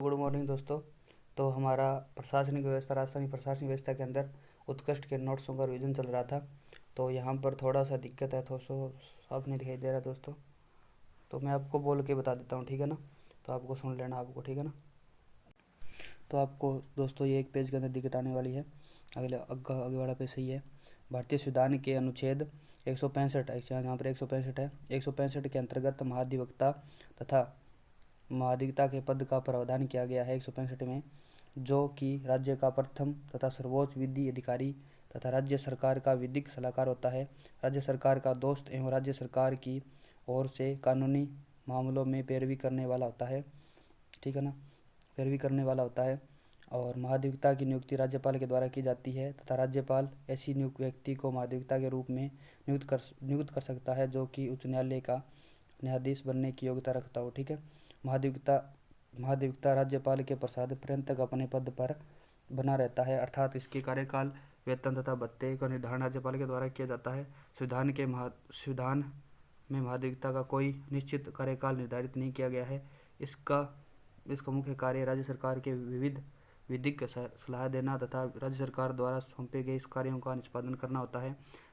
Good morning दोस्तों। तो हमारा प्रशासनिक व्यवस्था राजस्थानी प्रशासनिक व्यवस्था के अंदर उत्कृष्ट के नोट्सों का रिवीजन चल रहा था। तो यहाँ पर थोड़ा सा दिक्कत है, थोड़ा सा साफ नहीं दिखाई दे रहा दोस्तों। तो मैं आपको बोल के बता देता हूँ, ठीक है ना। तो आपको सुन लेना आपको, ठीक है ना। तो आपको दोस्तों ये एक पेज के अंदर दिक्कत आने वाली है। आगे वाला पेज सही है। भारतीय संविधान के अनुच्छेद 165 यहाँ पर 165 है। 165 के अंतर्गत महाधिवक्ता तथा महाधिवक्ता के पद का प्रावधान किया गया है 165 में, जो कि राज्य का प्रथम तथा सर्वोच्च विधि अधिकारी तथा राज्य सरकार का विधिक सलाहकार होता है। राज्य सरकार का दोस्त एवं राज्य सरकार की ओर से कानूनी मामलों में पैरवी करने वाला होता है, ठीक है ना, पैरवी करने वाला होता है। और महाधिवक्ता की नियुक्ति राज्यपाल के द्वारा की जाती है तथा राज्यपाल ऐसी नियुक्त व्यक्ति को महाधिवक्ता के रूप में नियुक्त कर सकता है जो कि उच्च न्यायालय का न्यायाधीश बनने की योग्यता रखता हो, ठीक है। महाधिवक्ता राज्यपाल के प्रसाद पर्यंत तक अपने पद पर बना रहता है, अर्थात इसके कार्यकाल, वेतन तथा भत्ते का निर्धारण राज्यपाल के द्वारा किया जाता है। संविधान में महाधिवक्ता का कोई निश्चित कार्यकाल निर्धारित नहीं किया गया है। इसका मुख्य कार्य राज्य सरकार के विविध विधिक सलाह देना तथा राज्य सरकार द्वारा सौंपे गए इस कार्यों का निष्पादन करना होता है।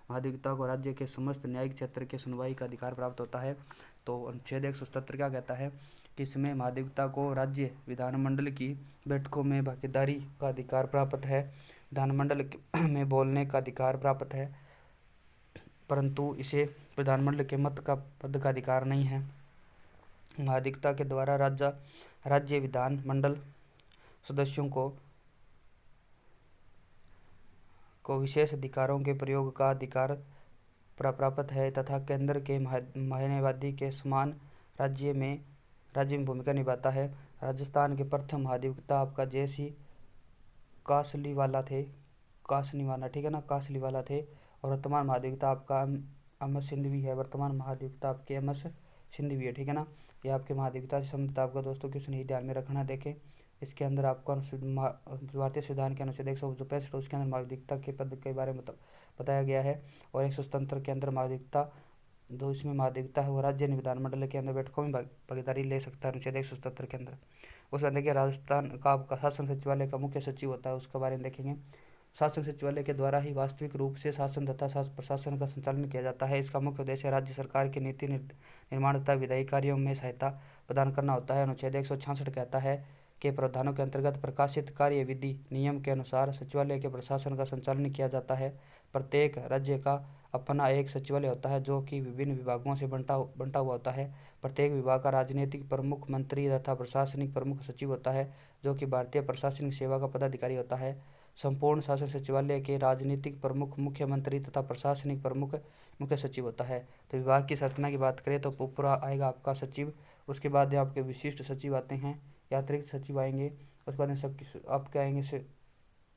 महाधिवक्ता को राज्य के समस्त न्यायिक क्षेत्र के सुनवाई का अधिकार प्राप्त होता है। तो अनुच्छेद 177 क्या कहता है कि इसमें महाधिवक्ता को राज्य विधानमंडल की बैठकों में भागीदारी का अधिकार प्राप्त है, विधानमंडल में बोलने का अधिकार प्राप्त है, परंतु इसे विधानमंडल के मत का पद का अधिकार नहीं है। महाधिवक्ता के द्वारा राज्य विधानमंडल सदस्यों को विशेष अधिकारों के प्रयोग का अधिकार प्राप्त है तथा केंद्र के न्यायवादी के समान राज्य में भूमिका निभाता है। राजस्थान के प्रथम महाधिवक्ता आपका जयसी कासलीवाला थे, ठीक है ना, कासलीवाला थे। और वर्तमान महाधिवक्ता आपका एम एस सिंघवी है, वर्तमान महाधिवक्ता आपके एम एस सिंघवी है, ठीक है ना। ये आपके महाधिवक्ता से संबंधित आपका दोस्तों क्वेश्चन ही ध्यान में रखना। देखें इसके अंदर आपको भारतीय संविधान के अनुच्छेद 165 उसके अंदर महाधिवक्ता के पद के बारे में बताया गया है। और 177 के अंदर महाधिवक्ता जो इसमें महाधिवक्ता है वो राज्य विधानमंडल के अंदर बैठकों में भागीदारी ले सकता है अनुच्छेद 177 के अंदर। उसमें देखिए राजस्थान का आपका शासन सचिवालय का मुख्य सचिव होता है, उसके बारे में देखेंगे। शासन सचिवालय के द्वारा ही वास्तविक रूप से शासन तथा प्रशासन का संचालन किया जाता है। इसका मुख्य उद्देश्य राज्य सरकार के नीति निर्माण तथा विधायी कार्यों में सहायता प्रदान करना होता है। अनुच्छेद 166 कहता है के प्रावधानों के अंतर्गत प्रकाशित कार्य विधि नियम के अनुसार सचिवालय के प्रशासन का संचालन किया जाता है। प्रत्येक राज्य का अपना एक सचिवालय होता है जो कि विभिन्न विभागों से बंटा हुआ होता है। प्रत्येक विभाग का राजनीतिक प्रमुख मंत्री तथा प्रशासनिक प्रमुख सचिव होता है जो कि भारतीय प्रशासनिक सेवा का पदाधिकारी होता है। संपूर्ण शासन सचिवालय के राजनीतिक प्रमुख मुख्यमंत्री तथा प्रशासनिक प्रमुख मुख्य सचिव होता है। तो विभाग की संरचना की बात करें तो पूरा आएगा आपका सचिव, उसके बाद आपके विशिष्ट सचिव आते हैं, अतिरिक्त सचिव आएंगे, उसके बाद आपके आएंगे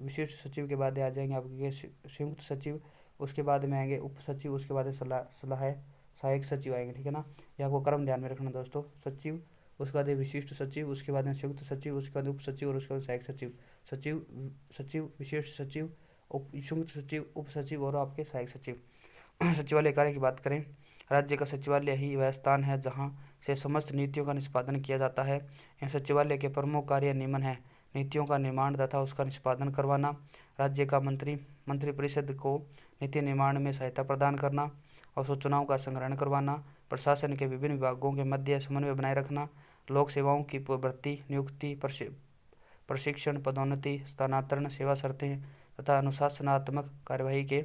विशिष्ट सचिव के बाद आ जाएंगे आपके संयुक्त सचिव, उसके बाद में आएंगे उप सचिव, उसके बाद सहायक सचिव आएंगे, ठीक है ना। ये आपको क्रम ध्यान में रखना दोस्तों। सचिव, उसके बाद विशिष्ट सचिव, उसके बाद संयुक्त सचिव, उसके बाद उप सचिव और उसके बाद सहायक सचिव। सचिव, विशिष्ट सचिव, संयुक्त सचिव, उप सचिव और आपके सहायक सचिव। सचिवालय कार्य की बात करें, राज्य का सचिवालय ही वह स्थान है जहाँ से समस्त नीतियों का निष्पादन किया जाता है। यह सचिवालय के प्रमुख कार्य निम्न है: नीतियों का निर्माण तथा उसका निष्पादन करवाना, राज्य का मंत्रिपरिषद को नीति निर्माण में सहायता प्रदान करना और सूचनाओं का संग्रहण करवाना, प्रशासन के विभिन्न विभागों के मध्य समन्वय बनाए रखना, लोक सेवाओं की भर्ती, नियुक्ति, प्रशिक्षण, पदोन्नति, स्थानांतरण, सेवा शर्तें तथा अनुशासनात्मक कार्यवाही के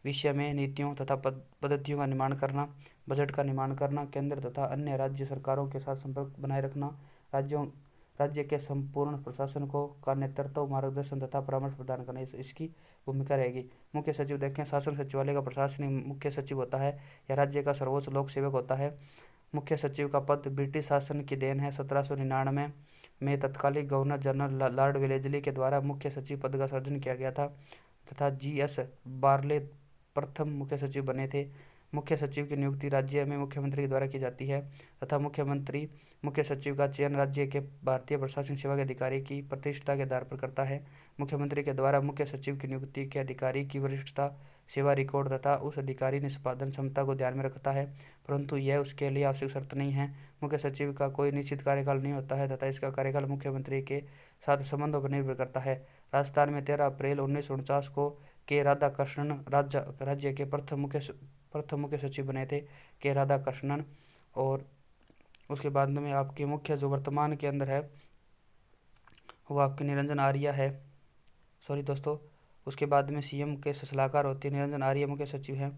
विषय में नीतियों तथा पद्धतियों का निर्माण करना, बजट का निर्माण करना, केंद्र तथा अन्य राज्य सरकारों के साथ संपर्क बनाए रखना, राज्य के संपूर्ण प्रशासन का नेतृत्व, मार्गदर्शन तथा परामर्श प्रदान करना, इसकी भूमिका रहेगी। मुख्य सचिव देखें, शासन सचिवालय का प्रशासनिक मुख्य सचिव होता है, यह राज्य का सर्वोच्च लोक सेवक होता है। मुख्य सचिव का पद ब्रिटिश शासन की देन है। 1799 में तत्कालीन गवर्नर जनरल लॉर्ड वेलेस्ली के द्वारा मुख्य सचिव पद का सृजन किया गया था तथा GS बार्ले प्रथम मुख्य सचिव बने थे। मुख्य सचिव की नियुक्ति राज्य में मुख्यमंत्री के द्वारा की जाती है तथा मुख्यमंत्री मुख्य सचिव का चयन राज्य के भारतीय प्रशासनिक सेवा के अधिकारी की प्रतिष्ठा के आधार पर करता है। मुख्यमंत्री के द्वारा मुख्य सचिव की नियुक्ति के अधिकारी की वरिष्ठता, सेवा रिकॉर्ड तथा उस अधिकारी निष्पादन क्षमता को ध्यान में रखता है, परंतु यह उसके लिए आवश्यक शर्त नहीं है। मुख्य सचिव का कोई निश्चित कार्यकाल नहीं होता है तथा इसका कार्यकाल मुख्यमंत्री के साथ संबंधों पर निर्भर करता है। राजस्थान में 13 अप्रैल 1949 को के राधाकृष्णन राज्य के प्रथम मुख्य सचिव बने थे, के राधाकृष्णन। और उसके बाद में आपके मुख्य जो वर्तमान के अंदर है वो आपके निरंजन आर्य है। सॉरी दोस्तों, उसके बाद में सीएम के सलाहकार होते हैं, निरंजन आर्य मुख्य सचिव हैं।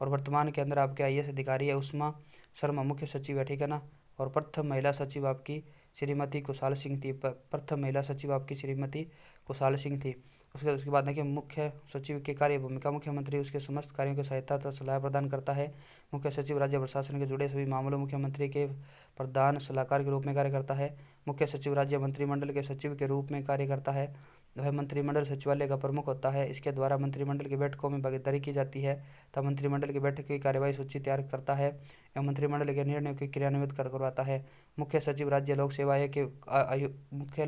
और वर्तमान के अंदर आपके आईएएस अधिकारी है उष्मा शर्मा मुख्य सचिव है, ठीक है ना। और प्रथम महिला सचिव आपकी श्रीमती कुशाल सिंह थी, प्रथम महिला सचिव आपकी श्रीमती कुशाल सिंह थी। उसके बाद देखिए मुख्य सचिव की कार्य भूमिका, मुख्यमंत्री उसके समस्त कार्यों की सहायता तथा सलाह प्रदान करता है। मुख्य सचिव राज्य प्रशासन के जुड़े सभी मामलों मुख्यमंत्री के प्रधान सलाहकार के रूप में कार्य करता है। मुख्य सचिव राज्य मंत्रिमंडल के सचिव के रूप में कार्य करता है। वह मंत्रिमंडल सचिवालय का प्रमुख होता है। इसके द्वारा मंत्रिमंडल की बैठकों में भागीदारी की जाती है तथा मंत्रिमंडल की बैठक की कार्यवाही सूची तैयार करता है एवं मंत्रिमंडल के निर्णयों की क्रियान्वित करवाता है। मुख्य सचिव राज्य लोक सेवा आयोग के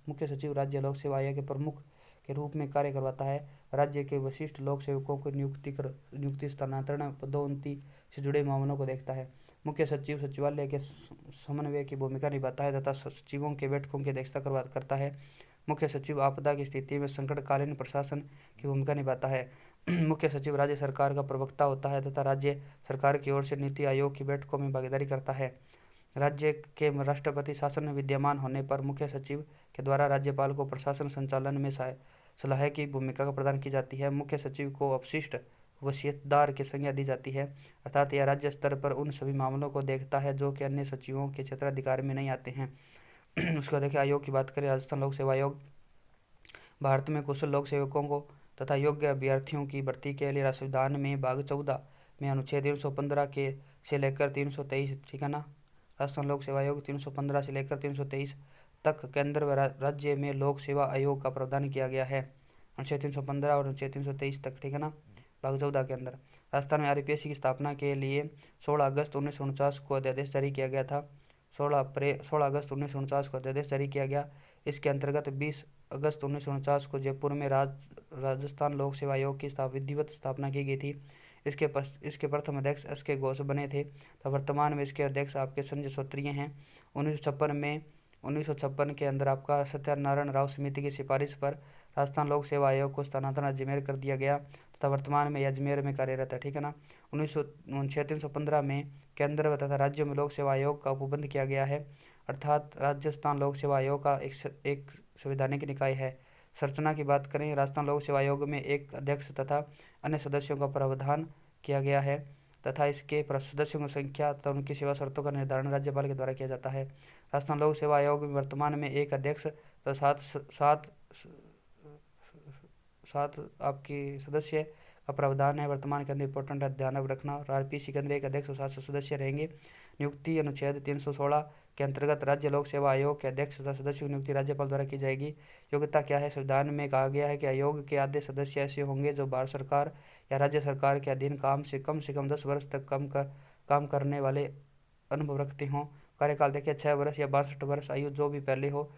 मुख्य सचिव राज्य लोक सेवा आयोग के प्रमुख के रूप में कार्य करवाता है। राज्य के वरिष्ठ लोक सेवकों को नियुक्ति स्थानांतरण पदोन्नति से जुड़े मामलों को देखता है। मुख्य सचिव सचिवालय के समन्वय की भूमिका निभाता है तथा सचिवों के बैठकों की अध्यक्षता करता है। मुख्य सचिव आपदा की स्थिति में संकटकालीन प्रशासन की भूमिका निभाता है। मुख्य सचिव राज्य सरकार का प्रवक्ता होता है तथा राज्य सरकार की ओर से नीति आयोग की बैठकों में भागीदारी करता है। राज्य के राष्ट्रपति शासन में विद्यमान होने पर मुख्य सचिव के द्वारा राज्यपाल को प्रशासन संचालन में सलाह की भूमिका प्रदान की जाती है। मुख्य सचिव को अपशिष्ट वसीयतदार की संज्ञा दी जाती है, अर्थात यह राज्य स्तर पर उन सभी मामलों को देखता है जो कि अन्य सचिवों के क्षेत्राधिकार में नहीं आते हैं। उसके बाद देखिए आयोग की बात करें, राजस्थान लोक सेवा आयोग भारत में कुशल लोक सेवकों को तथा योग्य अभ्यर्थियों की भर्ती के लिए संविधान में भाग 14 में अनुच्छेद 315 के से लेकर 323, ठीक है ना। राजस्थान लोक सेवा आयोग 315 से लेकर 323 तक केंद्र व राज्य में लोक सेवा आयोग का प्रावधान किया गया है। अनुच्छेद 315 और अनुच्छेद 323 तक, ठीक है ना, भाग 14 के अंदर। राजस्थान में आरपीएससी की स्थापना के लिए 16 अगस्त 1949 को अध्यादेश जारी किया गया था। 16 अगस्त 1949 को अध्यादेश जारी किया गया। इसके अंतर्गत 20 अगस्त 1949 को जयपुर में राजस्थान लोक सेवा आयोग की विधिवत स्थापना की गई थी। इसके प्रथम अध्यक्ष एस.के. घोष बने थे तो वर्तमान में इसके अध्यक्ष आपके संजय श्रोत्रिय हैं। 1956 के अंदर आपका सत्यनारायण राव समिति की सिफारिश पर राजस्थान लोक सेवा आयोग को स्थानांतरण अजमेर कर दिया गया तथा वर्तमान में अजमेर में कार्यरत है, ठीक है ना। 1915 में केंद्र तथा राज्यों में लोक सेवा आयोग का उपबंध किया गया है, अर्थात राजस्थान लोक सेवा आयोग का एक संवैधानिक निकाय है। संरचना की बात करें, राजस्थान लोक सेवा आयोग में एक अध्यक्ष तथा अन्य सदस्यों का प्रावधान किया गया है तथा इसके सदस्यों की संख्या तथा उनकी सेवा शर्तों का निर्धारण राज्यपाल के द्वारा किया जाता है। राजस्थान लोक सेवा आयोग में वर्तमान में एक अध्यक्ष तथा सात आपकी सदस्य का प्रावधान है। वर्तमान के अंदर इंपॉर्टेंट है, ध्यान रखना। और आरपीएससी के अंदर एक अध्यक्ष और 7 सदस्य रहेंगे। नियुक्ति अनुच्छेद 316 के अंतर्गत राज्य लोक सेवा आयोग के अध्यक्ष तथा सदस्यों की नियुक्ति राज्यपाल द्वारा की जाएगी। योग्यता क्या है? संविधान में कहा गया है कि आयोग के आधे सदस्य ऐसे होंगे जो भारत सरकार या राज्य सरकार के अधीन काम से कम 10 वर्ष तक काम करने वाले अनुभव रखते हों। कार्यकाल देखिए 6 वर्ष या 62 वर्ष आयु जो भी पहले हो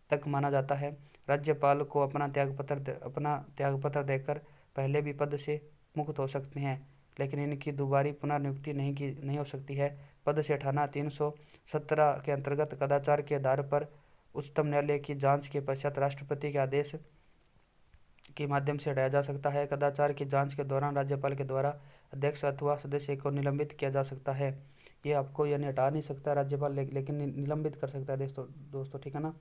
तक माना जाता है। राज्यपाल को अपना त्यागपत्र देकर पहले भी पद से मुक्त हो सकते हैं, लेकिन इनकी दोबारी पुनर्नियुक्ति नहीं हो सकती है। पद से हटाना 317 के अंतर्गत कदाचार के आधार पर उच्चतम न्यायालय की जांच के पश्चात राष्ट्रपति के आदेश के माध्यम से हटाया जा सकता है। कदाचार की जांच के दौरान राज्यपाल के द्वारा अध्यक्ष अथवा सदस्य को निलंबित किया जा सकता है। ये आपको यानी हटा नहीं सकता राज्यपाल, लेकिन निलंबित कर सकता है दोस्तों, ठीक है ना।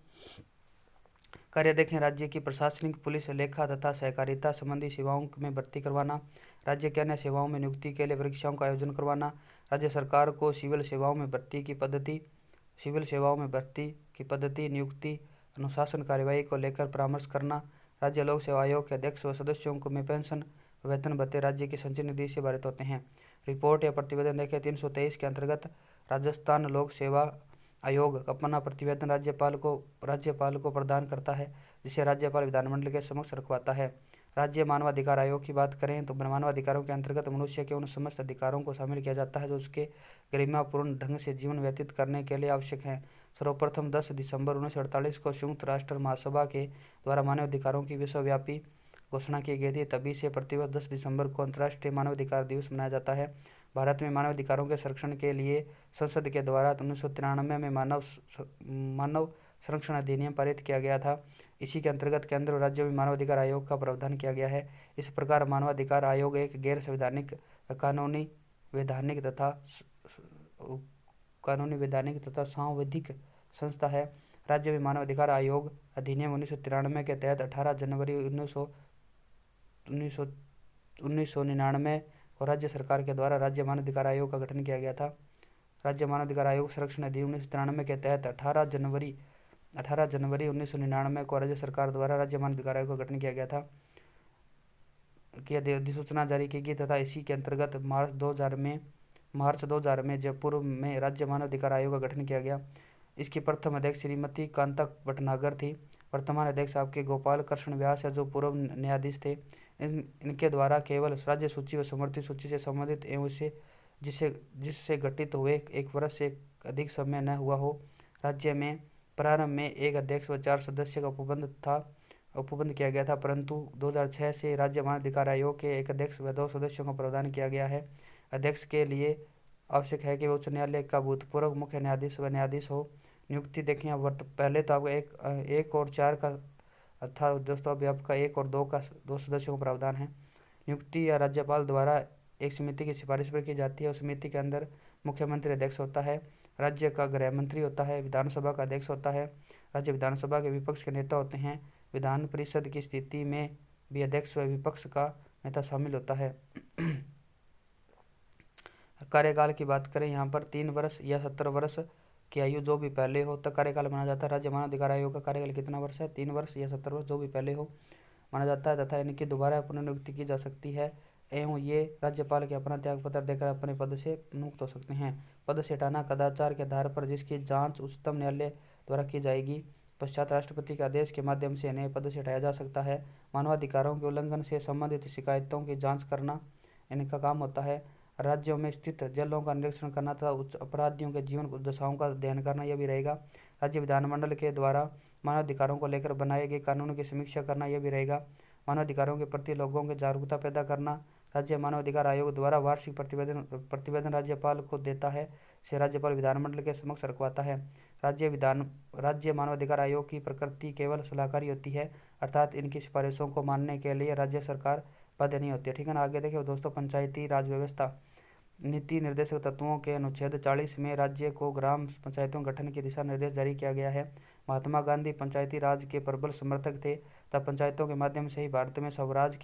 कार्य देखें, राज्य की प्रशासनिक, पुलिस, लेखा तथा सहकारिता संबंधी सेवाओं में भर्ती करवाना, राज्य के अन्य सेवाओं में नियुक्ति के लिए परीक्षाओं का आयोजन करवाना, राज्य सरकार को सिविल सेवाओं में भर्ती की पद्धति, नियुक्ति, अनुशासन कार्यवाही को लेकर परामर्श करना, राज्य लोक सेवा आयोग के अध्यक्ष व सदस्यों को में पेंशन वेतन भत्ते राज्य की संचित निधि से भरित होते हैं। रिपोर्ट या प्रतिवेदन देखें, 323 के अंतर्गत राजस्थान लोक सेवा आयोग अपना प्रतिवेदन राज्यपाल को प्रदान करता है, जिसे राज्यपाल विधानमंडल के समक्ष रखवाता है। राज्य मानवाधिकार आयोग की बात करें तो मानवाधिकारों के अंतर्गत मनुष्य के उन समस्त अधिकारों को शामिल किया जाता है जो उसके गरिमापूर्ण ढंग से जीवन व्यतीत करने के लिए आवश्यक हैं। सर्वप्रथम 10 दिसंबर 1948 को संयुक्त राष्ट्र महासभा के द्वारा मानवाधिकारों की विश्वव्यापी घोषणा की गई थी। तभी से प्रतिवर्ष 10 दिसंबर को अंतर्राष्ट्रीय मानवाधिकार दिवस मनाया जाता है। भारत में मानवाधिकारों के संरक्षण के लिए संसद के द्वारा 1993 में मानव संरक्षण अधिनियम पारित किया गया था। इसी के अंतर्गत केंद्र और राज्यों में मानवाधिकार आयोग का प्रावधान किया गया है। इस प्रकार मानवाधिकार आयोग एक गैर संवैधानिक कानूनी वैधानिक तथा सांविधिक संस्था है। राज्य में मानवाधिकार आयोग अधिनियम 1993 के तहत 18 जनवरी 1999 को राज्य सरकार के द्वारा राज्य मानवाधिकार आयोग का गठन किया गया था। राज्य मानवाधिकार आयोग संरक्षण अधिनियम 1993 के तहत 18 जनवरी 1999 को राज्य सरकार द्वारा राज्य मानवाधिकार आयोग का गठन किया गया था की अधिसूचना जारी की गई तथा इसी के अंतर्गत मार्च 2000 में जयपुर में राज्य मानवाधिकार आयोग का गठन किया गया। इसकी प्रथम अध्यक्ष श्रीमती कांता भटनागर थी। वर्तमान अध्यक्ष आपके गोपाल कृष्ण व्यास है, जो पूर्व न्यायाधीश थे। इनके द्वारा केवल राज्य सूची व समर्थित सूची से संबंधित एवं जिससे गठित हुए 1 वर्ष से अधिक समय न हुआ हो। राज्य में प्रारंभ में 1 अध्यक्ष व 4 सदस्य का उपबंध किया गया था, परंतु 2006 से राज्य मानवाधिकार आयोग के 1 अध्यक्ष व 2 सदस्यों का प्रावधान किया गया है। अध्यक्ष के लिए आवश्यक है कि वह उच्च न्यायालय का भूतपूर्व मुख्य न्यायाधीश व न्यायाधीश हो। नियुक्ति देखें, पहले तो आपका 1 और 4 का था दोस्तों, अभी आपका 1 और 2 सदस्यों का प्रावधान है। नियुक्ति या राज्यपाल द्वारा एक समिति की सिफारिश पर की जाती है। उस समिति के अंदर मुख्यमंत्री अध्यक्ष होता है, राज्य का गृह मंत्री होता है, विधानसभा का अध्यक्ष होता है, राज्य विधानसभा के विपक्ष के नेता होते हैं। विधान परिषद की स्थिति में भी अध्यक्ष व विपक्ष का नेता शामिल होता है। कार्यकाल की बात करें, यहाँ पर 3 वर्ष या 70 वर्ष की आयु जो भी पहले हो तक कार्यकाल माना जाता है। राज्य मानवाधिकार आयोग का कार्यकाल कितना वर्ष है? 3 वर्ष या 70 वर्ष जो भी पहले हो माना जाता है तथा इनकी दोबारा पुनर्नियुक्ति की जा सकती है एवं ये राज्यपाल के अपना त्याग पत्र देकर अपने पद से मुक्त हो सकते हैं। पद से हटाना कदाचार के आधार पर जिसकी जांच उच्चतम न्यायालय द्वारा की जाएगी, पश्चात राष्ट्रपति के आदेश के माध्यम से इन्हें पद से हटाया जा सकता है। मानवाधिकारों के उल्लंघन से संबंधित शिकायतों की जांच करना इनका काम होता है। राज्यों में स्थित जेलों का निरीक्षण करना तथा उच्च अपराधियों के जीवन दशाओं का अध्ययन करना यह भी रहेगा। राज्य विधानमंडल के द्वारा मानवाधिकारों को लेकर बनाए गए कानूनों की समीक्षा करना यह भी रहेगा। मानवाधिकारों के प्रति लोगों की जागरूकता पैदा करना। राज्य मानवाधिकार आयोग द्वारा वार्षिक प्रतिवेदन राज्यपाल को देता है, से राज्यपाल विधानमंडल के समक्ष रखवाता है। राज्य मानवाधिकार आयोग की प्रकृति केवल सलाहकारी होती है, अर्थात इनकी सिफारिशों को मानने के लिए राज्य सरकार बाध्य नहीं होती है। ठीक है ना। आगे देखिए दोस्तों, पंचायती राज व्यवस्था नीति निर्देशक तत्वों के अनुच्छेद 40 में राज्य को ग्राम पंचायतों गठन के दिशा निर्देश जारी किया गया है। महात्मा गांधी पंचायती राज के प्रबल समर्थक थे तथा पंचायतों के माध्यम से ही भारत में स्वराज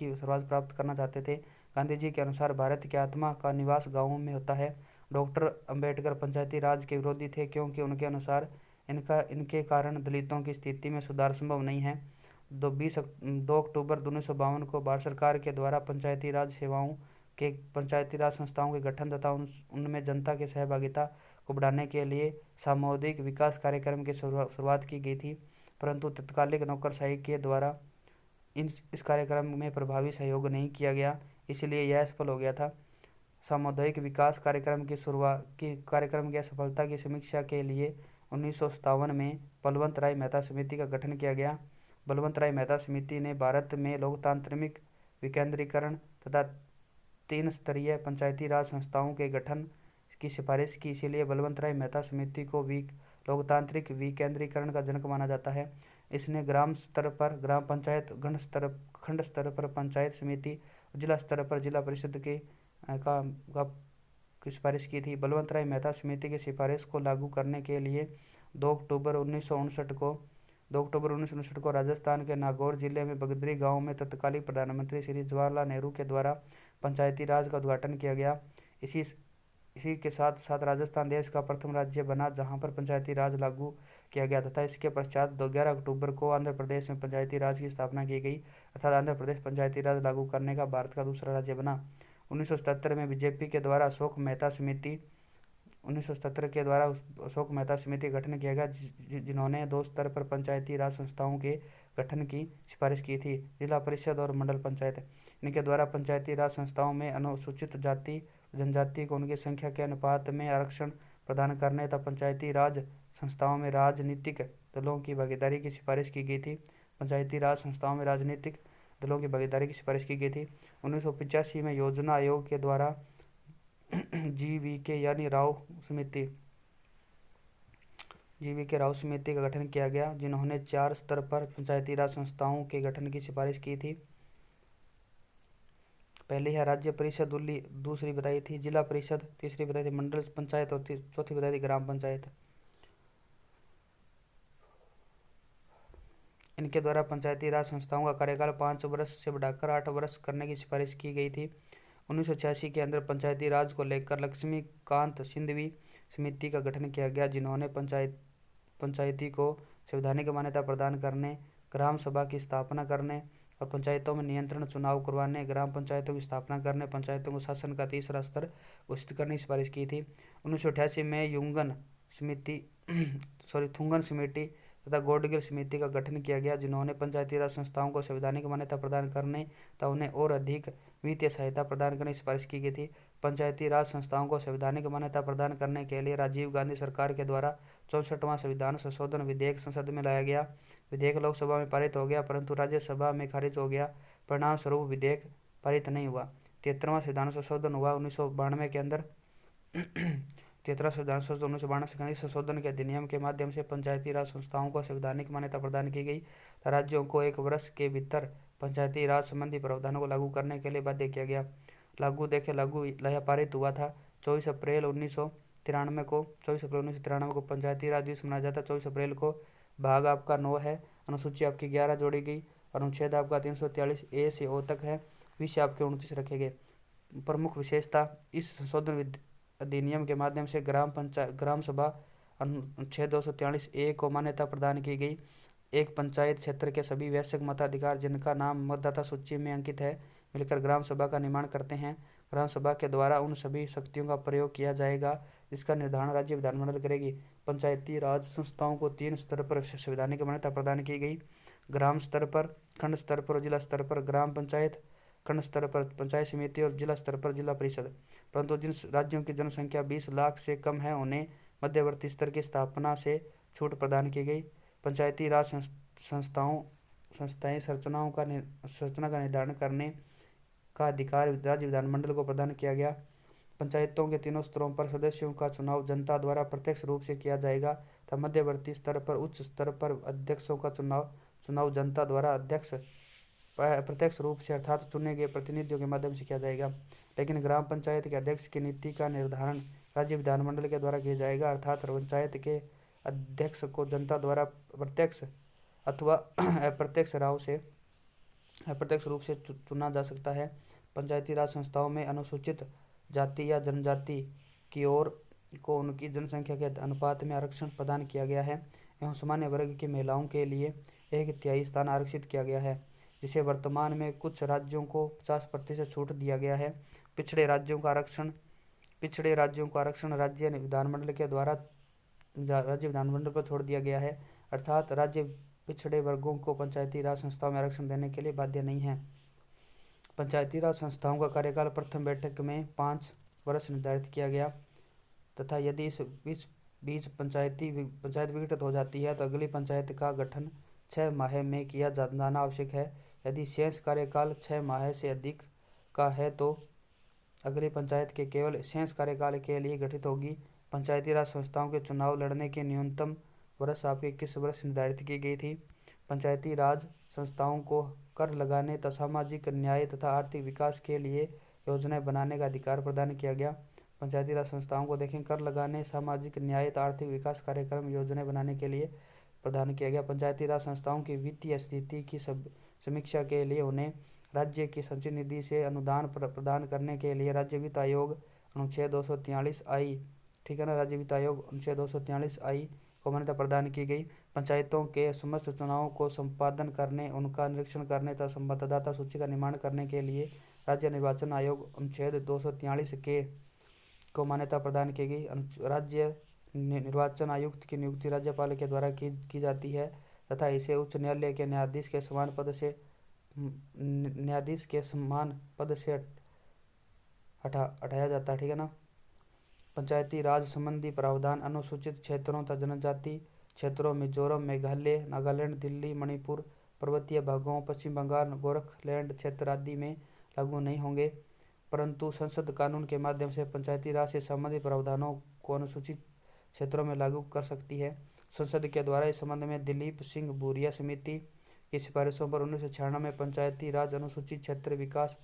प्राप्त करना चाहते थे। गांधी जी के अनुसार भारत की आत्मा का निवास गाँवों में होता है। डॉक्टर अंबेडकर पंचायती राज के विरोधी थे, क्योंकि उनके अनुसार इनके कारण दलितों की स्थिति में सुधार संभव नहीं है। 2 अक्टूबर 1952 को भारत सरकार के द्वारा पंचायती राज संस्थाओं के गठन तथा उनमें जनता की सहभागिता को बढ़ाने के लिए सामुदायिक विकास कार्यक्रम की शुरुआत की गई थी, परंतु तत्कालिक नौकरशाही के द्वारा इस कार्यक्रम में प्रभावी सहयोग नहीं किया गया, इसलिए यह असफल हो गया था। सामुदायिक विकास कार्यक्रम की सफलता की समीक्षा के लिए 1957 में बलवंत राय मेहता समिति का गठन किया गया। बलवंत राय मेहता समिति ने भारत में लोकतांत्रिक विकेंद्रीकरण तथा 3 स्तरीय पंचायती राज संस्थाओं के गठन की सिफारिश की, इसीलिए बलवंत राय मेहता समिति को लोकतांत्रिक विकेंद्रीकरण का जनक माना जाता है। इसने ग्राम स्तर पर ग्राम पंचायत, खंड स्तर पर पंचायत समिति, जिला स्तर पर जिला परिषद की सिफारिश की थी। बलवंत राय मेहता समिति की सिफारिश को लागू करने के लिए 2 अक्टूबर 1959 को राजस्थान के नागौर जिले में बगदरी गांव में तत्कालीन प्रधानमंत्री श्री जवाहरलाल नेहरू के द्वारा पंचायती राज का उद्घाटन किया गया। इसी के साथ साथ राजस्थान देश का प्रथम राज्य बना जहां पर पंचायती राज लागू किया गया तथा इसके पश्चात 11 अक्टूबर को आंध्र प्रदेश में पंचायती राज की स्थापना की गई, अर्थात आंध्र प्रदेश पंचायती राज लागू करने का भारत का दूसरा राज्य बना। 1977 में बीजेपी के द्वारा अशोक मेहता समिति का गठन किया गया, जिन्होंने 2 स्तर पर पंचायती राज संस्थाओं के गठन की सिफारिश की थी, जिला परिषद और मंडल पंचायत। इनके द्वारा पंचायती राज संस्थाओं में अनुसूचित जाति जनजाति को उनकी संख्या के अनुपात में आरक्षण प्रदान करने तथा पंचायती राज संस्थाओं में राजनीतिक दलों की भागीदारी की सिफारिश की गई थी। पंचायती राज संस्थाओं में राजनीतिक दलों की भागीदारी की सिफारिश की गई थी। 1985 में योजना आयोग के द्वारा जी वी के राव समिति का गठन किया गया, जिन्होंने 4 स्तर पर पंचायती राज संस्थाओं के गठन की सिफारिश की थी। पहली है राज्य परिषद, दूसरी बताई थी जिला परिषद, तीसरी बताई थी मंडल पंचायत और चौथी बताई थी ग्राम पंचायत। इनके द्वारा पंचायती राज संस्थाओं का कार्यकाल 5 वर्ष से बढ़ाकर 8 वर्ष करने की सिफारिश की गई थी। 1986 के अंदर पंचायती राज को लेकर लक्ष्मीकांत सिंधवी समिति का गठन किया गया, जिन्होंने पंचायती को संवैधानिक मान्यता प्रदान करने, ग्राम सभा की स्थापना करने और पंचायतों में नियंत्रण चुनाव करवाने, ग्राम पंचायतों की स्थापना करने, पंचायतों को शासन का तीसरा स्तर घोषित करने की सिफारिश की थी। 1988 में थुंगन समिति तथा गौडगिल समिति का गठन किया गया, जिन्होंने पंचायती राज संस्थाओं को संवैधानिक मान्यता प्रदान करने तथा उन्हें और अधिक वित्तीय सहायता प्रदान करने की सिफारिश की गई थी। पंचायती राज संस्थाओं को संवैधानिक मान्यता प्रदान करने के लिए राजीव गांधी सरकार के द्वारा 64वां संविधान संशोधन विधेयक संसद में लाया गया। विधेयक लोकसभा में पारित हो गया, परंतु राज्यसभा में खारिज हो गया। परिणाम स्वरूप विधेयक पारित नहीं हुआ। 73वां संविधान संशोधन हुआ 1992 के अंदर। 73वां संविधान संशोधन 1992 संशोधन के अधिनियम के माध्यम से पंचायती राज संस्थाओं को संवैधानिक मान्यता प्रदान की गई। राज्यों को 1 वर्ष के भीतर पंचायती राज संबंधी प्रावधानों को लागू करने के लिए बाध्य किया गया। पारित हुआ था 24 अप्रैल 1993 को पंचायती राज दिवस मनाया जाता है। 24 अप्रैल को भाग आपका 9 है, अनुसूची आपकी 11 जोड़ी गई, अनुच्छेद आपका 343 ए से ओ तक है, विषय आपके 29 रखे गए। प्रमुख विशेषता, इस संशोधन अधिनियम के माध्यम से ग्राम सभा अनुच्छेद 243 ए को मान्यता प्रदान की गई। एक पंचायत क्षेत्र के सभी वयस्क मताधिकार जिनका नाम मतदाता सूची में अंकित है मिलकर ग्राम सभा का निर्माण करते हैं। ग्राम सभा के द्वारा उन सभी शक्तियों का प्रयोग किया जाएगा जिसका निर्धारण राज्य विधानमंडल करेगी। पंचायती राज संस्थाओं को 3 स्तर पर संवैधानिक मान्यता प्रदान की गई: ग्राम स्तर पर, खंड स्तर पर और जिला स्तर पर ग्राम पंचायत, खंड स्तर पर पंचायत समिति और जिला स्तर पर जिला परिषद। परंतु जिन राज्यों की जनसंख्या 20 लाख से कम है उन्हें मध्यवर्ती स्तर की स्थापना से छूट प्रदान की गई। पंचायती राज संस्थाएं संरचना का निर्धारण करने का अधिकार राज्य विधानमंडल को प्रदान किया गया। पंचायतों के 3 स्तरों पर सदस्यों का चुनाव जनता द्वारा प्रत्यक्ष रूप से किया जाएगा तथा मध्यवर्ती स्तर पर उच्च स्तर पर अध्यक्षों का चुनाव जनता द्वारा प्रत्यक्ष रूप से अर्थात चुने गए प्रतिनिधियों के माध्यम से किया जाएगा। लेकिन ग्राम पंचायत के अध्यक्ष की नीति का निर्धारण राज्य विधानमंडल के द्वारा किया जाएगा, अर्थात पंचायत के अध्यक्ष को जनता द्वारा प्रत्यक्ष अथवा अप्रत्यक्ष रूप से चुना जा सकता है। पंचायती राज संस्थाओं में अनुसूचित जाति या जनजाति की ओर को उनकी जनसंख्या के अनुपात में आरक्षण प्रदान किया गया है एवं सामान्य वर्ग की महिलाओं के लिए 1/3 स्थान आरक्षित किया गया है, जिसे वर्तमान में कुछ राज्यों को 50% छूट दिया गया है। पिछड़े राज्यों का आरक्षण राज्य विधानमंडल के द्वारा राज्य विधानमंडल पर छोड़ दिया गया है, अर्थात राज्य पिछड़े वर्गों को पंचायती राज संस्थाओं में आरक्षण देने के लिए बाध्य नहीं है। पंचायती राज संस्थाओं का कार्यकाल प्रथम बैठक में 5 वर्ष निर्धारित किया गया तथा यदि इस बीच पंचायत विघटित हो जाती है तो अगली पंचायत का गठन 6 माह में किया जाना आवश्यक है। यदि शेष कार्यकाल 6 माह से अधिक का है तो अगली पंचायत के केवल शेष कार्यकाल के लिए गठित होगी। पंचायती राज संस्थाओं के चुनाव लड़ने की न्यूनतम वर्ष आपके 21 वर्ष निर्धारित की गई थी। पंचायती राज संस्थाओं को कर लगाने तथा सामाजिक न्याय तथा आर्थिक विकास के लिए योजनाएं बनाने का अधिकार प्रदान किया गया। पंचायती राज संस्थाओं को कर लगाने, सामाजिक न्याय तथा आर्थिक विकास कार्यक्रम योजनाएं बनाने के लिए प्रदान किया गया। पंचायती राज संस्थाओं की वित्तीय स्थिति की समीक्षा के लिए उन्हें राज्य की संचित निधि से अनुदान प्रदान करने के लिए राज्य वित्त आयोग अनुच्छेद 243 आई, ठीक है ना, राज्य वित्त आयोग अनुच्छेद 243 आई को मान्यता प्रदान की गई। पंचायतों के समस्त चुनावों को संपादन करने, उनका निरीक्षण करने तथा मतदाता सूची का निर्माण करने के लिए राज्य निर्वाचन आयोग अनुच्छेद 243 के को मान्यता प्रदान की गई। राज्य निर्वाचन आयुक्त की नियुक्ति राज्यपाल के द्वारा की जाती है तथा इसे उच्च न्यायालय के न्यायाधीश के समान पद से हटाया जाता है, ठीक है ना। पंचायती राज संबंधी प्रावधान अनुसूचित क्षेत्रों तथा जनजाति क्षेत्रों मिजोरम, मेघालय, नागालैंड, दिल्ली, मणिपुर, पर्वतीय भागों, पश्चिम बंगाल, गोरखलैंड क्षेत्र आदि में लागू नहीं होंगे, परंतु संसद कानून के माध्यम से पंचायती राज से संबंधित प्रावधानों को अनुसूचित क्षेत्रों में लागू कर सकती है। संसद के द्वारा इस संबंध में दिलीप सिंह भूरिया समिति की सिफारिशों पर 1996 में पंचायती राज अनुसूचित क्षेत्र विकास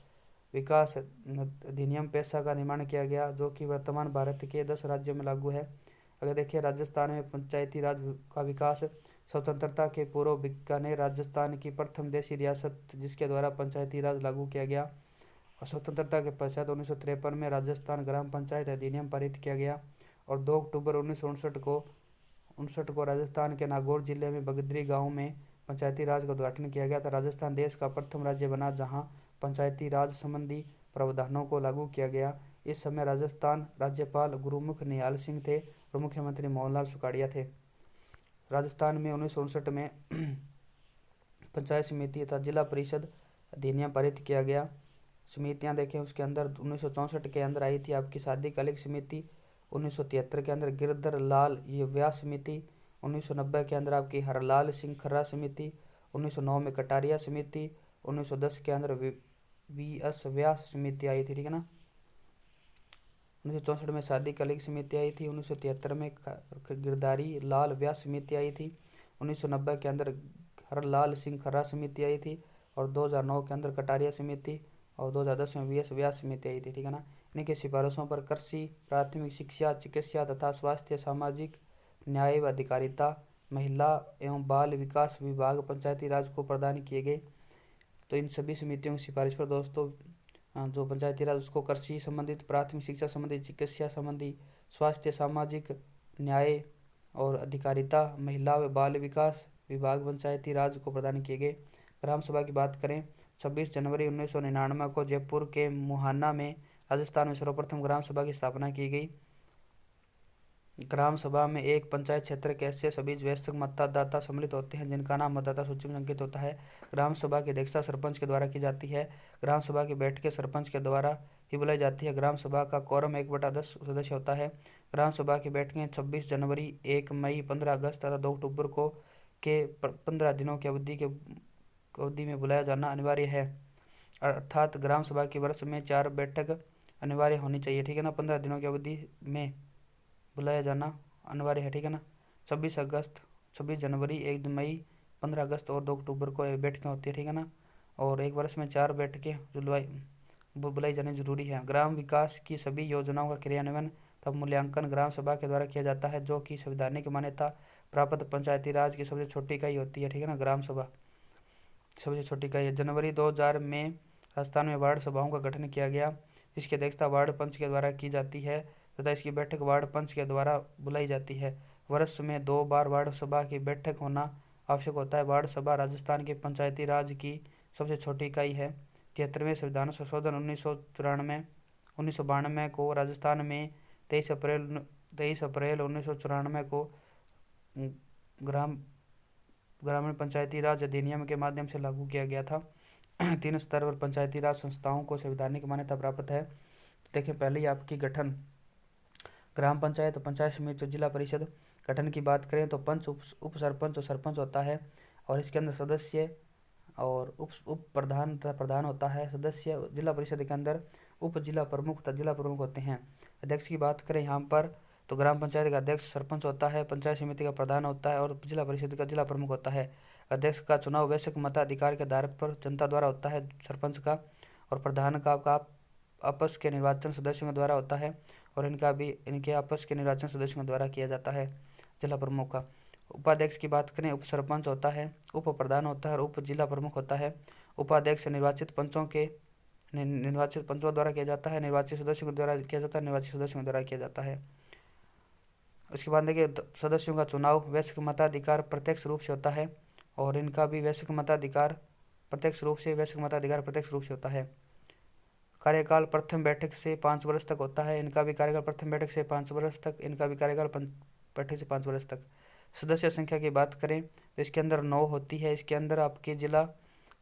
विकास अधिनियम पेशा का निर्माण किया गया, जो कि वर्तमान भारत के 10 राज्यों में लागू है। अगर देखिए राजस्थान में पंचायती राज का विकास स्वतंत्रता के पूर्व बीकानेर राजस्थान की प्रथम देशी रियासत जिसके द्वारा पंचायती राज लागू किया गया, और स्वतंत्रता के पश्चात 1953 में राजस्थान ग्राम पंचायत अधिनियम पारित किया गया, और 2 अक्टूबर 1959 को राजस्थान के नागौर जिले में बगदरी गांव में पंचायती राज का उद्घाटन किया गया था। राजस्थान देश का प्रथम राज्य बना जहां पंचायती राज संबंधी प्रावधानों को लागू किया गया। इस समय राजस्थान राज्यपाल गुरुमुख निहाल सिंह थे और मुख्यमंत्री मोहनलाल सुखाड़िया थे। राजस्थान में 1959 में पंचायत समिति तथा जिला परिषद अधिनियम पारित किया गया। समितियां देखें उसके अंदर 1964 के अंदर आई थी आपकी शादी कलिक समिति, 1973 के अंदर गिरधर लाल ये व्यास समिति, 1990 के अंदर आपकी हरलाल सिंह खर्रा समिति, 1909 में कटारिया समिति, 1910 के अंदर वी.एस. व्यास समिति आई थी, ठीक है ना। 1964 में शादी कलिक समिति आई थी, 1973 में गिरधारी लाल व्यास समिति आई थी, 1990 के अंदर हरलाल सिंह खर्रा समिति आई थी, और 2009 के अंदर कटारिया समिति, और 2010 में वी.एस. व्यास समिति आई थी, ठीक है ना। इनकी सिफारिशों पर कृषि, प्राथमिक शिक्षा, चिकित्सा तथा स्वास्थ्य, सामाजिक न्याय व अधिकारिता, महिला एवं बाल विकास विभाग पंचायती राज को प्रदान किए गए। तो इन सभी समितियों की सिफारिश पर दोस्तों जो पंचायती राज उसको कृषि संबंधित, प्राथमिक शिक्षा संबंधित, चिकित्सा संबंधी, स्वास्थ्य, सामाजिक न्याय और अधिकारिता, महिला व बाल विकास विभाग पंचायती राज को प्रदान किए गए। ग्राम सभा की बात करें, 26 जनवरी 1999 को जयपुर के मुहाना में राजस्थान में सर्वप्रथम ग्राम सभा की स्थापना की गई। ग्राम सभा में एक पंचायत क्षेत्र के ऐसे सभी वयस्क मतदाता सम्मिलित होते हैं जिनका नाम मतदाता सूची में अंकित होता है। ग्राम सभा की अध्यक्षता सरपंच के द्वारा की जाती है। ग्राम सभा की बैठकें सरपंच के द्वारा ही बुलाई जाती है। ग्राम सभा का कोरम 1/10 सदस्य होता है। ग्राम सभा की बैठकें 26 जनवरी, 1 मई, 15 अगस्त तथा 2 अक्टूबर को के 15 दिनों की अवधि में बुलाया जाना अनिवार्य है। अर्थात ग्राम सभा की वर्ष में 4 बैठक अनिवार्य होनी चाहिए, ठीक है ना। 15 दिनों की अवधि में बुलाया जाना अनिवार्य है, ठीक है ना। 26 जनवरी, 1 मई, 15 अगस्त और 2 अक्टूबर को बैठकें होती है, ठीक है ना। और एक वर्ष में 4 बैठकें बुलाई जानी जरूरी है। ग्राम विकास की सभी योजनाओं का क्रियान्वयन तब मूल्यांकन ग्राम सभा के द्वारा किया जाता है, जो कि संवैधानिक मान्यता प्राप्त पंचायती राज की सबसे छोटी इकाई होती है, ठीक है ना। ग्राम सभा सबसे छोटी इकाई है। जनवरी 2000 में राजस्थान में वार्ड सभाओं का गठन किया गया, जिसकी अध्यक्षता वार्ड पंच के द्वारा की जाती है तथा इसकी बैठक वार्ड पंच के द्वारा बुलाई जाती है। वर्ष में 2 बार वार्ड सभा की बैठक होना आवश्यक होता है। वार्ड सभा राजस्थान के पंचायती राज की सबसे छोटी इकाई है। 73वें संविधान संशोधन 1992 को राजस्थान में 23 अप्रैल 1994 को ग्रामीण पंचायती राज अधिनियम के माध्यम से लागू किया गया था। 3 स्तर पर पंचायती राज संस्थाओं को संवैधानिक मान्यता प्राप्त है। तो देखिए पहले ही आपकी गठन ग्राम पंचायत, पंचायत समिति और जिला परिषद। गठन की बात करें तो पंच, उप सरपंच और सरपंच होता है, और इसके अंदर सदस्य और उप प्रधान तथा प्रधान होता है। सदस्य जिला परिषद के अंदर उप जिला प्रमुख तथा जिला प्रमुख होते हैं। अध्यक्ष की बात करें यहाँ पर तो ग्राम पंचायत का अध्यक्ष सरपंच होता है, पंचायत समिति का प्रधान होता है और जिला परिषद का जिला प्रमुख होता है। अध्यक्ष का चुनाव वैश्विक मताधिकार के आधार पर जनता द्वारा होता है सरपंच का, और प्रधान का आपस के निर्वाचन सदस्यों के द्वारा होता है, और इनके आपस के निर्वाचन सदस्यों के द्वारा किया जाता है जिला प्रमुख का। उपाध्यक्ष की बात करें, उप सरपंच होता है, उप प्रधान होता है और उप जिला प्रमुख होता है। उपाध्यक्ष निर्वाचित पंचों द्वारा किया जाता है, निर्वाचित सदस्यों के द्वारा किया जाता है, निर्वाचित सदस्यों के द्वारा किया जाता है। उसके बाद देखिए सदस्यों का चुनाव वैश्विक मताधिकार प्रत्यक्ष रूप से होता है, और इनका भी वैश्विक मताधिकार प्रत्यक्ष रूप से होता है। कार्यकाल प्रथम बैठक से 5 वर्ष तक होता है। इनका भी कार्यकाल प्रथम बैठक से 5 वर्ष तक, इनका भी कार्यकाल बैठक से 5 वर्ष तक। सदस्य संख्या की बात करें तो इसके अंदर 9 होती है। इसके अंदर आपकी जिला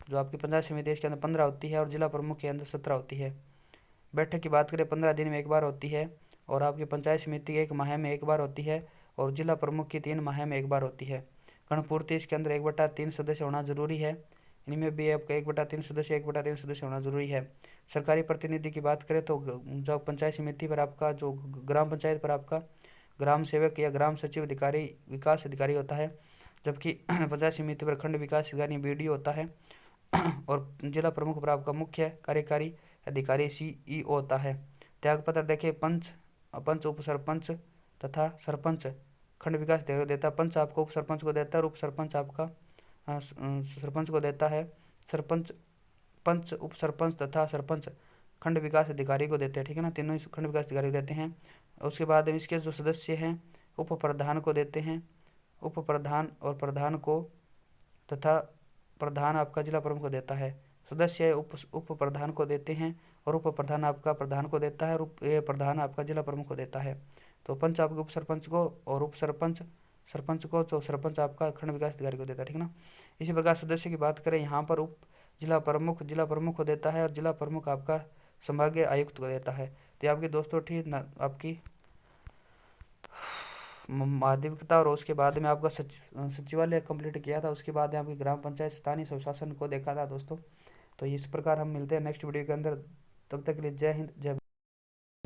जो आपकी पंचायत समिति है इसके अंदर 15 होती है, और जिला प्रमुख के अंदर 17 होती है। बैठक की बात करें 15 दिन में एक बार होती है, और आपकी पंचायत समिति 1 माह में 1 बार होती है और जिला प्रमुख की 3 माह में 1 बार होती है। गणपूर्ति इसके अंदर 1/3 सदस्य होना जरूरी है, इनमें भी आपका 1/3 सदस्य 1/3 सदस्य होना जरूरी है। सरकारी प्रतिनिधि की बात करें तो जो पंचायत समिति पर आपका जो ग्राम पंचायत पर आपका ग्राम सेवक या ग्राम सचिव अधिकारी विकास अधिकारी होता है, जबकि पंचायत समिति पर खंड विकास अधिकारी BDO होता है और जिला प्रमुख पर आपका मुख्य कार्यकारी अधिकारी CEO होता है। त्यागपत्र देखिए पंच उप सरपंच तथा सरपंच खंड विकास अधिकारी देता है। पंच आपको उप सरपंच को देता है और उप सरपंच आपका सरपंच को देता है। सरपंच पंच उप सरपंच तथा सरपंच खंड विकास अधिकारी को देते हैं, ठीक है ना, तीनों खंड विकास अधिकारी देते हैं। उसके बाद इसके जो सदस्य हैं उप प्रधान को देते हैं, उप प्रधान और प्रधान को तथा प्रधान आपका जिला प्रमुख को देता है। सदस्य उप प्रधान को देते हैं और उप प्रधान आपका प्रधान को देता है और प्रधान आपका जिला प्रमुख को देता है। तो पंच आपके उप सरपंच को और उप सरपंच सरपंच को, तो सरपंच आपका खंड विकास अधिकारी को देता है, ठीक है ना। इसी प्रकार सदस्य की बात करें, यहाँ पर उप जिला प्रमुख को देता है और जिला प्रमुख आपका संभागीय आयुक्त को देता है। तो ये आपके दोस्तों ठीक आपकी माध्यमिकता और उसके बाद में आपका सचिवालय कंप्लीट किया था। उसके बाद में आपकी ग्राम पंचायत स्थानीय स्वशासन को देखा था दोस्तों। तो इस प्रकार हम मिलते हैं नेक्स्ट वीडियो के अंदर, तब तक के लिए जय हिंद जय।